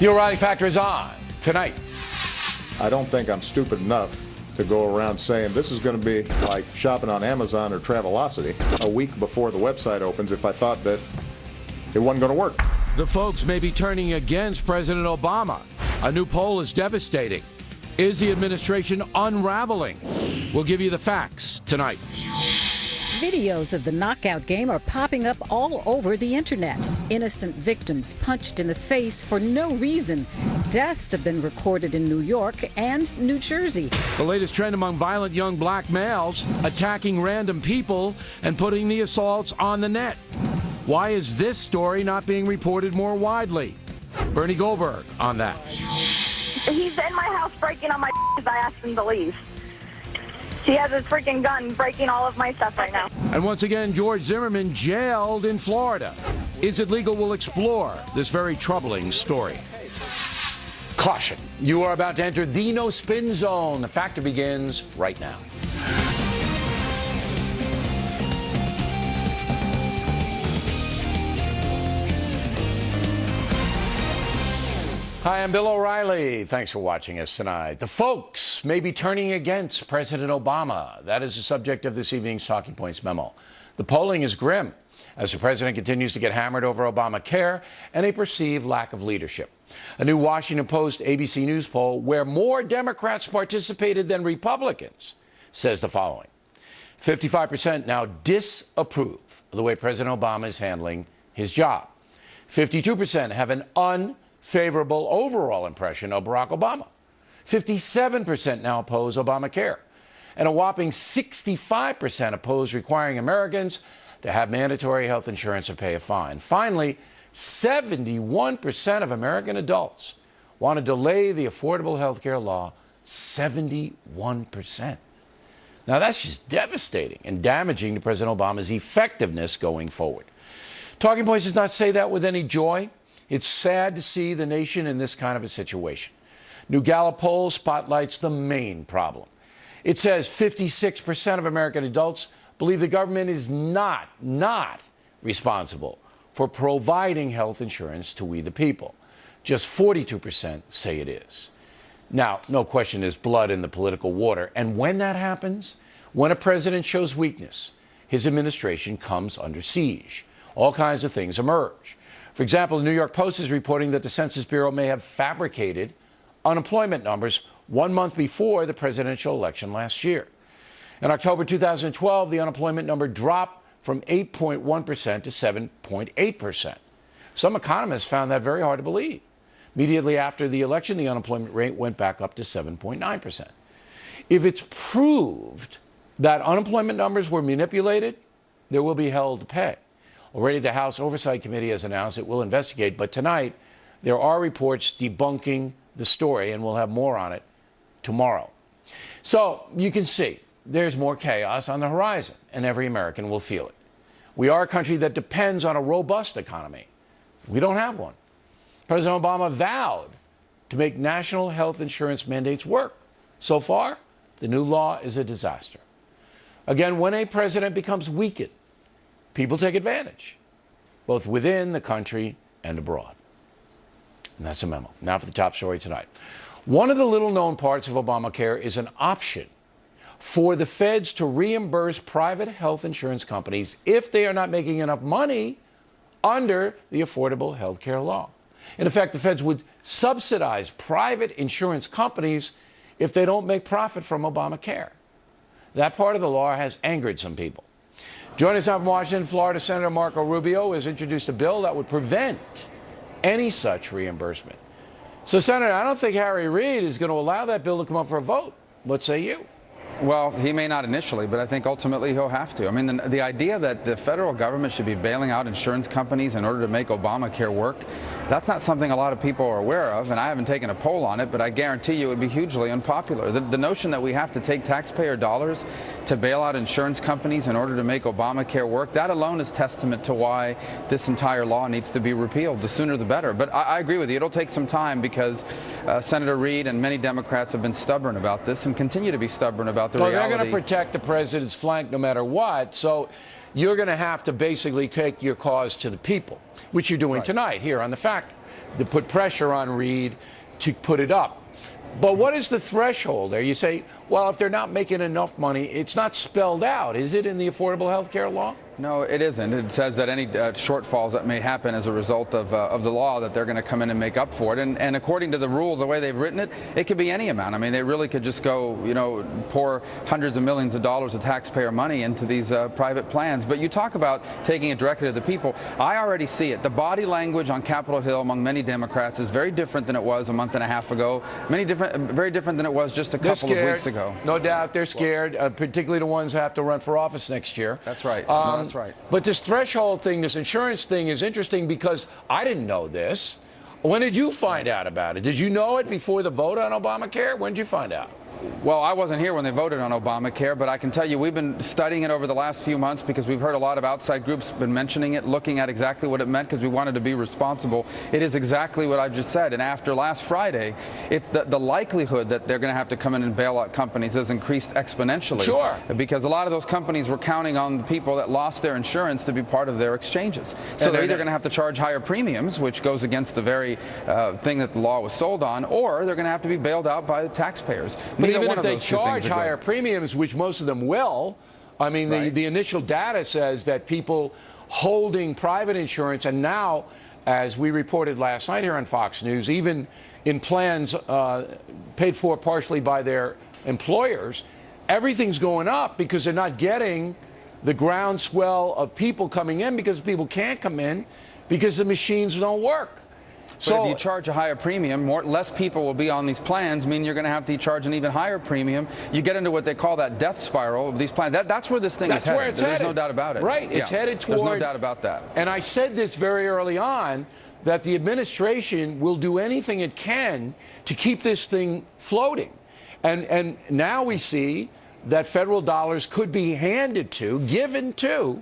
The O'Reilly Factor is on tonight. I don't think I'm stupid enough to go around saying this is going to be like shopping on Amazon or Travelocity a week before the website opens if I thought that it wasn't going to work. The folks may be turning against President Obama. A new poll is devastating. Is the administration unraveling? We'll give you the facts tonight. Videos of the knockout game are popping up all over the internet. Innocent victims punched in the face for no reason. Deaths have been recorded in New York and New Jersey. The latest trend among violent young black males attacking random people and putting the assaults on the net. Why is this story not being reported more widely? Bernie Goldberg on that. He's in my house breaking on my because I asked him to leave. He has his freaking gun breaking all of my stuff right now. And once again, George Zimmerman jailed in Florida. Is it legal? We'll explore this very troubling story. Caution, you are about to enter the no spin zone. The Factor begins right now. Hi, I'm Bill O'Reilly. Thanks for watching us tonight. The folks may be turning against President Obama. That is the subject of this evening's Talking Points memo. The polling is grim as the president continues to get hammered over Obamacare and a perceived lack of leadership. A new Washington Post ABC News poll where more Democrats participated than Republicans says the following. 55% now disapprove of the way President Obama is handling his job. 52% have an unfavorable overall impression of Barack Obama. 57% now oppose Obamacare. And a whopping 65% oppose requiring Americans to have mandatory health insurance or pay a fine. Finally, 71% of American adults want to delay the Affordable Health Care law. 71%. Now, that's just devastating and damaging to President Obama's effectiveness going forward. Talking Points does not say that with any joy. It's sad to see the nation in this kind of a situation. New Gallup poll spotlights the main problem. It says 56% of American adults believe the government is not responsible for providing health insurance to we the people. Just 42% say it is. Now, no question there's blood in the political water. And when that happens, when a president shows weakness, his administration comes under siege. All kinds of things emerge. For example, the New York Post is reporting that the Census Bureau may have fabricated unemployment numbers 1 month before the presidential election last year. In October 2012, the unemployment number dropped from 8.1% to 7.8%. Some economists found that very hard to believe. Immediately after the election, the unemployment rate went back up to 7.9%. If it's proved that unemployment numbers were manipulated, there will be hell to pay. Already the House Oversight Committee has announced it will investigate, but tonight there are reports debunking the story, and we'll have more on it tomorrow. So you can see there's more chaos on the horizon, and every American will feel it. We are a country that depends on a robust economy. We don't have one. President Obama vowed to make national health insurance mandates work. So far, the new law is a disaster. Again, when a president becomes weakened, people take advantage, both within the country and abroad. And that's a memo. Now for the top story tonight. One of the little-known parts of Obamacare is an option for the feds to reimburse private health insurance companies if they are not making enough money under the Affordable Health Care law. In effect, the feds would subsidize private insurance companies if they don't make profit from Obamacare. That part of the law has angered some people. Joining us now from Washington, Florida, Senator Marco Rubio has introduced a bill that would prevent any such reimbursement. So, Senator, I don't think Harry Reid is going to allow that bill to come up for a vote. What say you? Well, he may not initially, but I think ultimately he'll have to. I mean, the idea that the federal government should be bailing out insurance companies in order to make Obamacare work, that's not something a lot of people are aware of, and I haven't taken a poll on it, but I guarantee you it would be hugely unpopular. The notion that we have to take taxpayer dollars to bail out insurance companies in order to make Obamacare work, that alone is testament to why this entire law needs to be repealed. The sooner the better. But I agree with you. It'll take some time because Senator Reid and many Democrats have been stubborn about this and continue to be stubborn about the reality. They're going to protect the president's flank no matter what. So you're going to have to basically take your cause to the people, which you're doing tonight here on The Factor. to put pressure on Reid to put it up. But what is the threshold there? You say, well, if they're not making enough money, it's not spelled out. Is it in the Affordable Health Care law? No, it isn't. It says that any shortfalls that may happen as a result of the law, that they're going to come in and make up for it. And according to the rule, the way they've written it, it could be any amount. I mean, they really could just go, pour hundreds of millions of dollars of taxpayer money into these private plans. But you talk about taking it directly to the people. I already see it. The body language on Capitol Hill among many Democrats is very different than it was a month and a half ago. Very different than it was just a couple of weeks ago. No doubt they're scared, particularly the ones who have to run for office next year. That's right. That's right. But this threshold thing, this insurance thing is interesting because I didn't know this. When did you find out about it? Did you know it before the vote on Obamacare? When did you find out? Well, I wasn't here when they voted on Obamacare, but I can tell you we've been studying it over the last few months because we've heard a lot of outside groups been mentioning it, looking at exactly what it meant because we wanted to be responsible. It is exactly what I've just said. And after last Friday, it's the likelihood that they're going to have to come in and bail out companies has increased exponentially. Sure. Because a lot of those companies were counting on the people that lost their insurance to be part of their exchanges. So they're either going to have to charge higher premiums, which goes against the very thing that the law was sold on, or they're going to have to be bailed out by the taxpayers. But even if they charge higher premiums, which most of them will, I mean, the initial data says that people holding private insurance, and now, as we reported last night here on Fox News, even in plans paid for partially by their employers, everything's going up because they're not getting the groundswell of people coming in because people can't come in because the machines don't work. So if you charge a higher premium, less people will be on these plans, meaning you're going to have to charge an even higher premium. You get into what they call that death spiral of these plans. That's where this thing is headed. Where it's headed. There's no doubt about it. Right. It's headed toward. There's no doubt about that. And I said this very early on, that the administration will do anything it can to keep this thing floating. And now we see that federal dollars could be given to,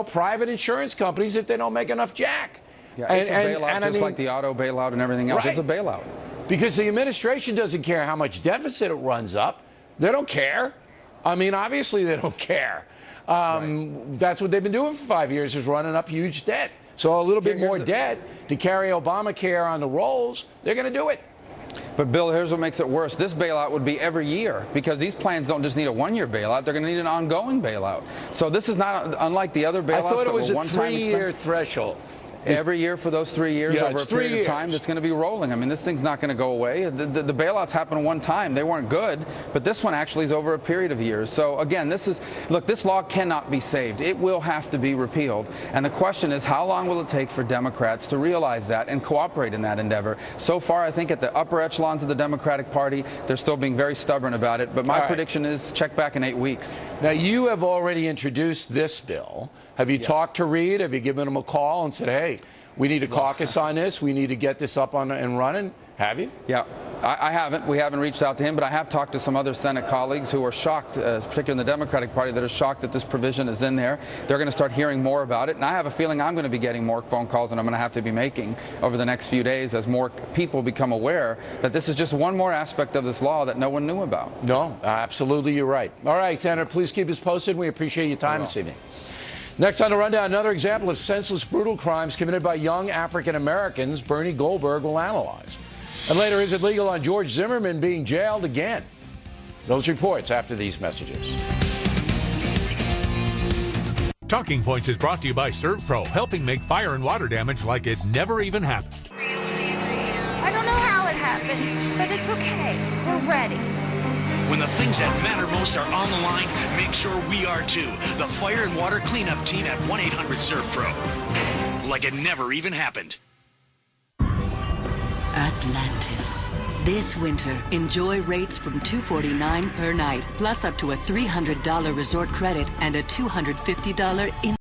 private insurance companies if they don't make enough jack. Yeah, it's a bailout, just like the auto bailout and everything else. Right. It's a bailout. Because the administration doesn't care how much deficit it runs up. They don't care. I mean, obviously they don't care. That's what they've been doing for 5 years, is running up huge debt. So a little bit more debt to carry Obamacare on the rolls, they're going to do it. But, Bill, here's what makes it worse. This bailout would be every year because these plans don't just need a one-year bailout. They're going to need an ongoing bailout. So this is not unlike the other bailouts. I thought it was a a three-year threshold. Every year for those 3 years over a period of time that's going to be rolling. I mean, this thing's not going to go away. The bailouts happen one time. They weren't good, but this one actually is over a period of years. So, again, this law cannot be saved. It will have to be repealed. And the question is, how long will it take for Democrats to realize that and cooperate in that endeavor? So far, I think at the upper echelons of the Democratic Party, they're still being very stubborn about it. But my prediction is check back in 8 weeks. Now, you have already introduced this bill. Have you talked to Reid? Have you given him a call and said, hey, we need a caucus on this. We need to get this up and running. Have you? Yeah, I haven't. We haven't reached out to him, but I have talked to some other Senate colleagues who are shocked, particularly in the Democratic Party, that are shocked that this provision is in there. They're going to start hearing more about it, and I have a feeling I'm going to be getting more phone calls than I'm going to have to be making over the next few days as more people become aware that this is just one more aspect of this law that no one knew about. No, absolutely, you're right. All right, Senator, please keep us posted. We appreciate your time this evening. Next on the rundown, another example of senseless, brutal crimes committed by young African Americans. Bernie Goldberg will analyze. And later, is it legal on George Zimmerman being jailed again? Those reports after these messages. Talking Points is brought to you by ServPro, helping make fire and water damage like it never even happened. I don't know how it happened, but it's okay. We're ready. When the things that matter most are on the line, make sure we are too. The Fire and Water Cleanup Team at 1-800-SERVPRO. Like it never even happened. Atlantis. This winter, enjoy rates from $249 per night, plus up to a $300 resort credit and a $250 in